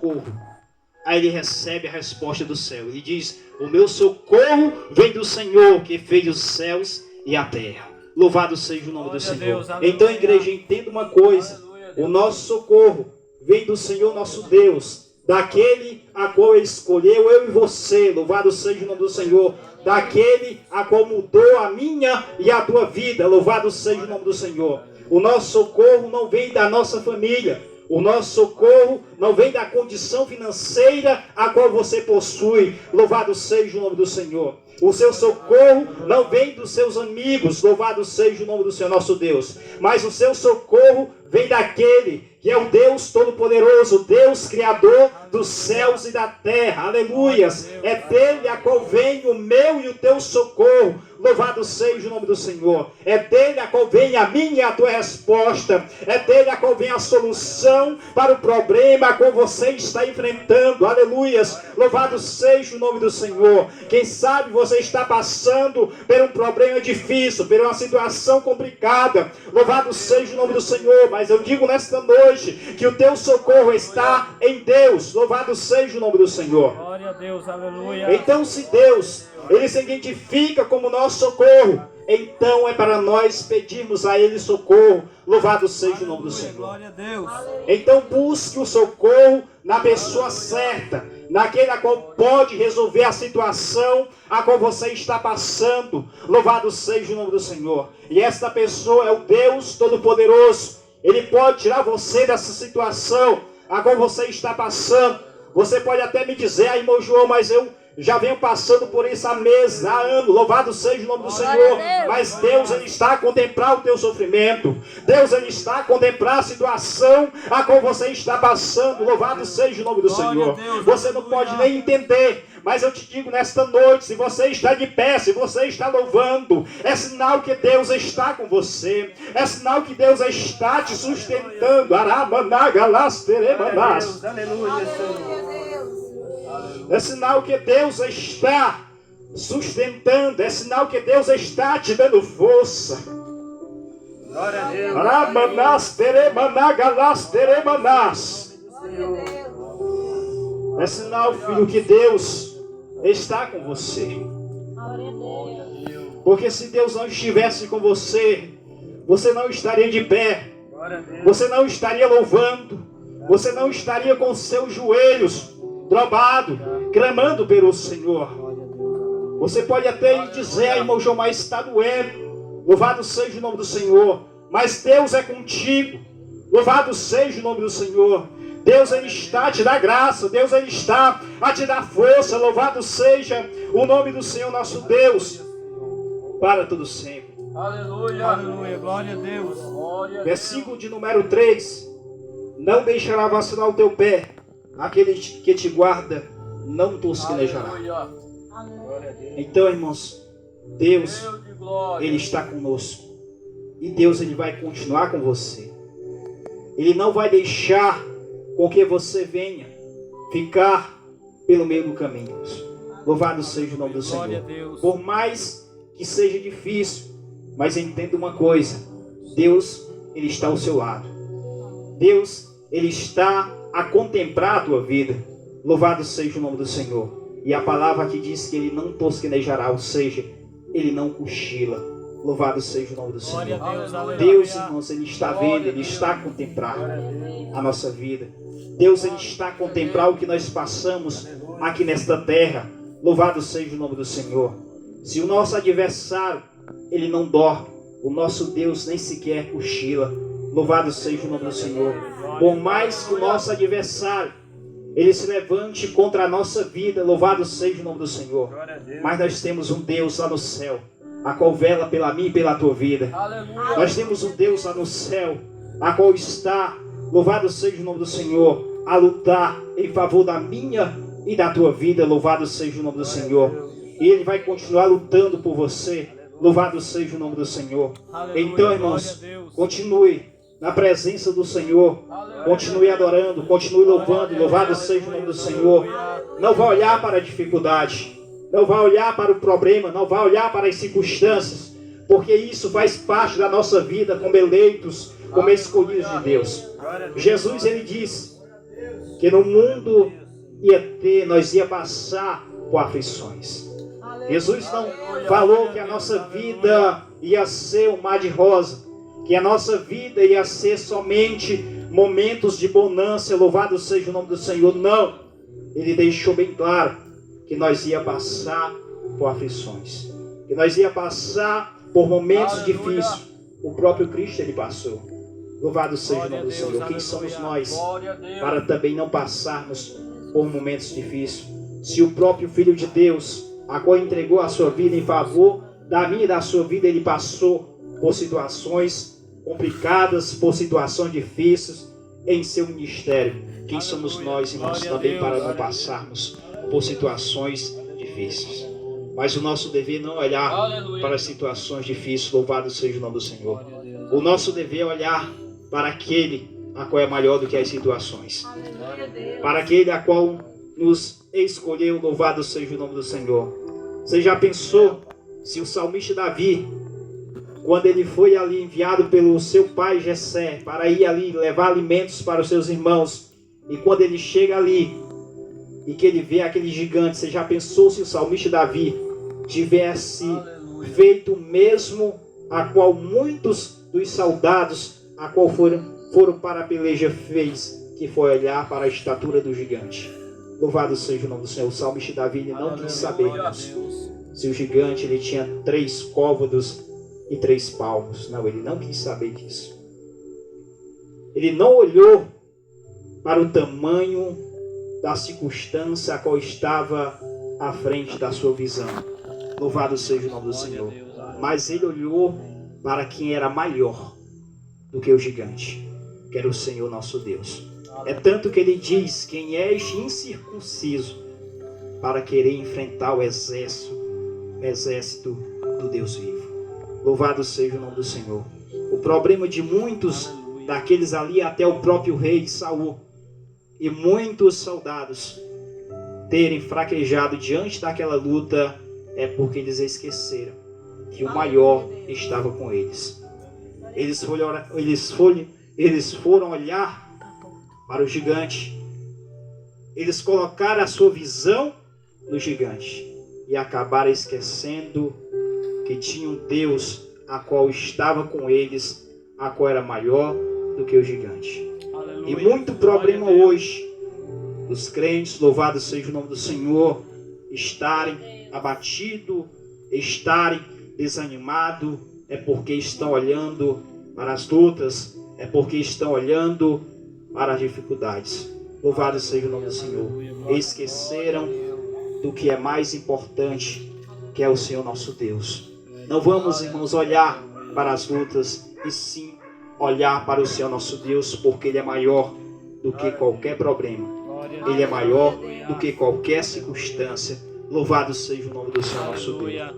socorro. Aí ele recebe a resposta do céu. Ele diz: o meu socorro vem do Senhor, que fez os céus e a terra. Louvado seja o nome do Senhor. Deus, então, igreja, entenda uma coisa. O nosso socorro vem do Senhor nosso Deus, daquele a qual Ele escolheu eu e você. Louvado seja o nome do Senhor. Daquele a qual mudou a minha e a tua vida. Louvado seja o nome do Senhor. O nosso socorro não vem da nossa família. O nosso socorro não vem da condição financeira a qual você possui. Louvado seja o nome do Senhor. O seu socorro não vem dos seus amigos. Louvado seja o nome do Senhor nosso Deus. Mas o seu socorro vem daquele que é o Deus Todo-Poderoso, Deus Criador dos céus e da terra. Aleluias. É dele a qual vem o meu e o teu socorro. Louvado seja o nome do Senhor. É dele a qual vem a minha e a tua resposta. É dele a qual vem a solução para o problema a qual você está enfrentando. Aleluias. Louvado seja o nome do Senhor. Quem sabe você está passando por um problema difícil, por uma situação complicada. Louvado seja o nome do Senhor. Mas eu digo nesta noite que o teu socorro está em Deus. Louvado seja o nome do Senhor. Glória a Deus, aleluia. Então, se Deus, Ele se identifica como nosso socorro, então é para nós pedirmos a Ele socorro. Louvado seja o nome do Senhor. Glória a Deus. Então busque o socorro na pessoa certa, naquele a qual pode resolver a situação a qual você está passando. Louvado seja o nome do Senhor. E esta pessoa é o Deus Todo-Poderoso. Ele pode tirar você dessa situação a qual você está passando. Você pode até me dizer: irmão João, mas eu já venho passando por isso há meses, há anos. Louvado seja o nome do Senhor. Mas Deus, Ele está a contemplar o teu sofrimento. Deus, Ele está a contemplar a situação a qual você está passando. Louvado seja o nome do Senhor. Você não pode nem entender, mas eu te digo nesta noite, se você está de pé, se você está louvando, é sinal que Deus está com você. É sinal que Deus está te sustentando. Aramanagalasteremanás. Aleluia, Senhor. É sinal que Deus está sustentando. É sinal que Deus está te dando força. Glória a Deus. Aramanás, teremanagalas, teremanás. É sinal, filho, que Deus está com você. Porque se Deus não estivesse com você, você não estaria de pé. Você não estaria louvando. Você não estaria com seus joelhos dobrado, clamando pelo Senhor. Você pode até dizer: irmão João, mas está doendo. Louvado seja o nome do Senhor. Mas Deus é contigo. Louvado seja o nome do Senhor. Deus, Ele está a te dar graça. Deus, Ele está a te dar força. Louvado seja o nome do Senhor nosso Deus, para todo sempre. Aleluia, aleluia, glória a Deus. Versículo de número 3. Não deixará vacilar o teu pé. Aquele que te guarda não tosquenejará. Então, irmãos, Deus, Ele está conosco. E Deus, Ele vai continuar com você. Ele não vai deixar com que você venha ficar pelo meio do caminho. Louvado seja o nome do Senhor. Por mais que seja difícil, mas entenda uma coisa: Deus, Ele está ao seu lado. Deus, Ele está a contemplar a tua vida. Louvado seja o nome do Senhor. E a palavra aqui diz que Ele não tosquenejará, ou seja, Ele não cochila. Louvado seja o nome do Senhor. Deus, irmãos, Ele está vendo, Ele está a contemplar a nossa vida. Deus, Ele está a contemplar o que nós passamos aqui nesta terra. Louvado seja o nome do Senhor. Se o nosso adversário, ele não dorme, o nosso Deus nem sequer cochila. Louvado seja o nome do Senhor. Por mais que o nosso adversário, ele se levante contra a nossa vida, louvado seja o nome do Senhor. Mas nós temos um Deus lá no céu, a qual vela pela minha e pela tua vida. Aleluia. Nós temos um Deus lá no céu, a qual está, louvado seja o nome do Senhor, a lutar em favor da minha e da tua vida. Louvado seja o nome do Senhor. E Ele vai continuar lutando por você. Louvado seja o nome do Senhor. Então, irmãos, continue na presença do Senhor. Continue adorando, continue louvando. Louvado seja o nome do Senhor. Não vá olhar para a dificuldade, não vá olhar para o problema, não vá olhar para as circunstâncias, porque isso faz parte da nossa vida como eleitos, como escolhidos de Deus. Jesus, Ele diz que no mundo nós ia passar por aflições. Jesus não falou que a nossa vida ia ser um mar de rosa, que a nossa vida ia ser somente momentos de bonança, louvado seja o nome do Senhor. Não, Ele deixou bem claro que nós ia passar por aflições, que nós ia passar por momentos difíceis. O próprio Cristo, Ele passou. Louvado seja o nome do Senhor. Quem somos nós para também não passarmos por momentos difíceis? Se o próprio Filho de Deus, a qual entregou a sua vida em favor da minha e da sua vida, Ele passou por situações complicadas, por situações difíceis em seu ministério. Quem somos nós, irmãos, também para não passarmos por situações difíceis? Mas o nosso dever não é olhar para as situações difíceis, louvado seja o nome do Senhor. O nosso dever é olhar para aquele a qual é maior do que as situações. Para aquele a qual nos escolheu, louvado seja o nome do Senhor. Você já pensou se o salmista Davi, quando ele foi ali enviado pelo seu pai Jessé para ir ali levar alimentos para os seus irmãos, e quando ele chega ali e que ele vê aquele gigante, você já pensou se o salmista Davi tivesse feito o mesmo a qual muitos dos soldados a qual foram para a peleja fez, que foi olhar para a estatura do gigante? Louvado seja o nome do Senhor. O salmista Davi, ele não quis saber, irmãos, se o gigante ele tinha 3 côvados e 3 palmos. Não, ele não quis saber disso. Ele não olhou para o tamanho da circunstância a qual estava à frente da sua visão. Louvado seja o nome do Senhor. Mas ele olhou para quem era maior do que o gigante, que era o Senhor nosso Deus. É tanto que ele diz: quem és incircunciso para querer enfrentar o exército do Deus vivo. Louvado seja o nome do Senhor. O problema de muitos daqueles ali, até o próprio rei Saul e muitos soldados terem fraquejado diante daquela luta, é porque eles esqueceram que o maior estava com eles. Eles foram olhar para o gigante. Eles colocaram a sua visão no gigante e acabaram esquecendo que tinha um Deus a qual estava com eles, a qual era maior do que o gigante. Aleluia. E muito problema hoje dos crentes, louvado seja o nome do Senhor, estarem abatidos, estarem desanimados, é porque estão olhando para as lutas, é porque estão olhando para as dificuldades. Louvado seja o nome do Senhor. Esqueceram do que é mais importante, que é o Senhor nosso Deus. Não vamos, irmãos, olhar para as lutas, e sim olhar para o Senhor nosso Deus, porque Ele é maior do que qualquer problema. Ele é maior do que qualquer circunstância. Louvado seja o nome do Senhor nosso Deus.